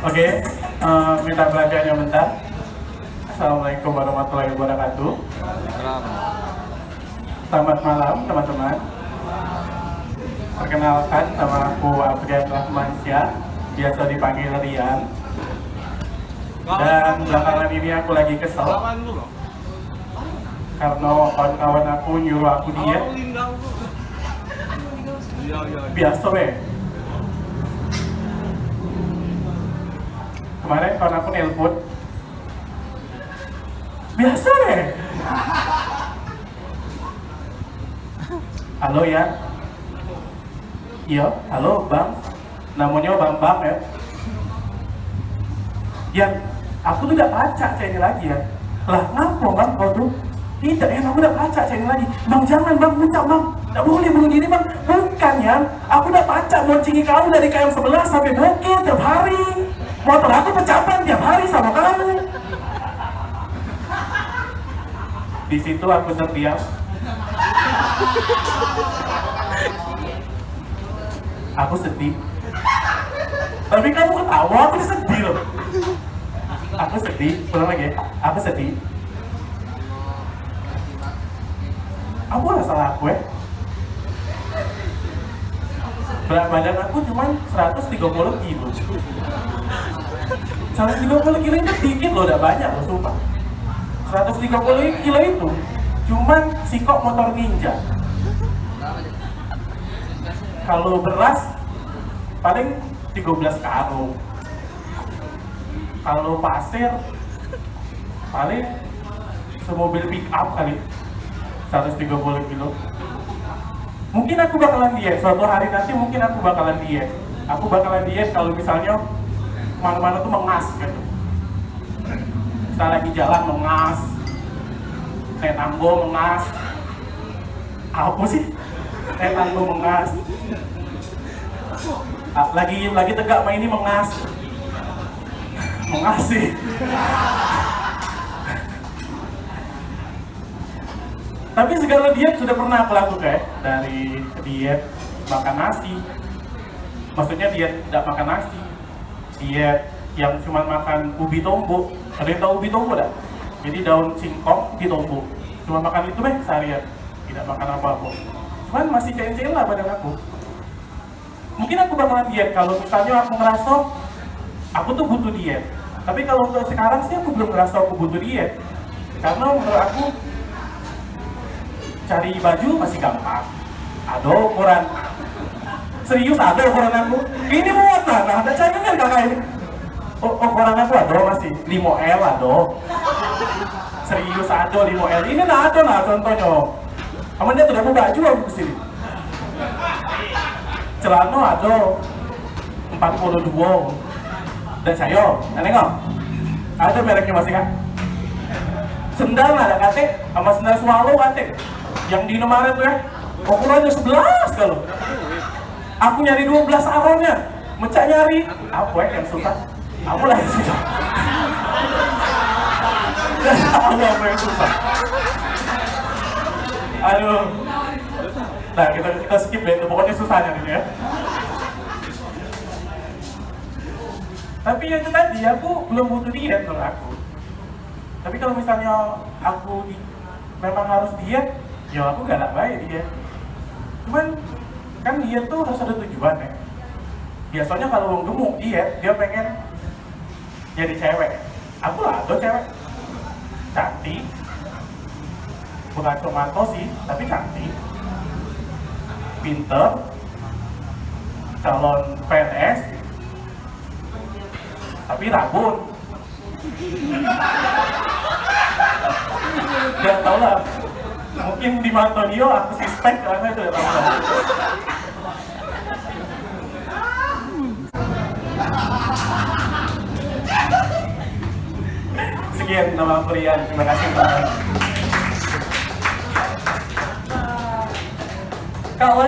Oke, minta perhatiannya bentar. Assalamualaikum warahmatullahi wabarakatuh. Selamat malam teman-teman. Perkenalkan, nama aku Abrian Rahmansyah, biasa dipanggil Rian. Dan belakangan ini aku lagi kesel karena kawan-kawan aku nyuruh aku diet. Biasa weh. Kemarin kawan aku nelpon. Biasa weh. Halo ya. Iya, halo Bang. Namanya Bambang ya. Yang aku tuh udah baca ini lagi ya. Lah ngapa Bang kau tuh? Tidak ya, aku udah baca ini lagi. Bang jangan Bang, minta Bang. Tidak boleh bunuh diri Bang. Bukan ya. Aku udah baca boncingi kamu dari KM11 sampai Bukit tiap hari. Motor aku pecapan tiap hari sama kamu. Di situ aku terdiam. Aku sedih. Tapi kamu ketawa, aku sedih loh. Aku sedih, ulang lagi ya. Aku sedih. Aku gak salah aku ya. Berat badan aku cuma 130 kilo. 130 kilo itu dikit loh, udah banyak loh sumpah. 130 kilo itu cuman sikok motor ninja. Kalau beras paling 13 karung. Kalau pasir paling semobil pick up kali 130 kilo. Mungkin aku bakalan diet suatu hari nanti, mungkin aku bakalan diet. Aku bakalan diet kalau misalnya mana-mana tuh mengas gitu. Kita lagi jalan mengas, naik tanggo mengas. Apa sih? Naik tanggo mengas. Lagi tegak main ini mengas. Mengas sih. Tapi segala diet sudah pernah aku lakukan, dari diet makan nasi. Maksudnya diet tidak makan nasi. Diet yang cuma makan ubi tombo. Ada yang tahu ubi tombo tak? Jadi daun singkong ditumbuk. Cuma makan itu seharian. Tidak makan apa-apa. Cuman masih cair-cair lah badan aku. Mungkin aku bakalan diet kalau misalnya aku ngerasa aku tuh butuh diet. Tapi kalau untuk sekarang sih aku belum ngerasa aku butuh diet. Karena menurut aku cari baju masih gampang. Ada ukuran. Serius ada ukuran aku. Ini muat nah, ada cari kan kakak ini. Ukuran aku ada masih 5L ada. Serius ada 5L. Ini nah ada nah contohnya. Kamu dia tidak mau baju aku kesini. Celana ada 42. Dan saya, nengok. Ada mereknya masih kan? Sendal ada kate, sama sendal swallow kate. Yang di Indomaret tuh ya, ukurannya 11 kalau. Aku nyari 12 aronnya, mecah nyari. Apa yang susah? Aku lah yang susah. Aku yang susah. Aduh. Nah kita skip deh, pokoknya susahnya nih ya. Tapi yang itu tadi, aku belum butuh diet menurut aku. Tapi kalau misalnya aku memang harus diet, ya aku gak baik diet. Cuman kan diet tuh harus ada tujuan ya. Biasanya kalau orang gemuk diet, dia pengen jadi cewek. Aku lah ada cewek cantik, bukan cuma sih, tapi cantik, pinter, calon PNS, tapi rabun. Gak tau lah, mungkin di mata dia aku suspek karena itu ya tau lah. Sekian nama aku Rian, terima kasih teman. Kalau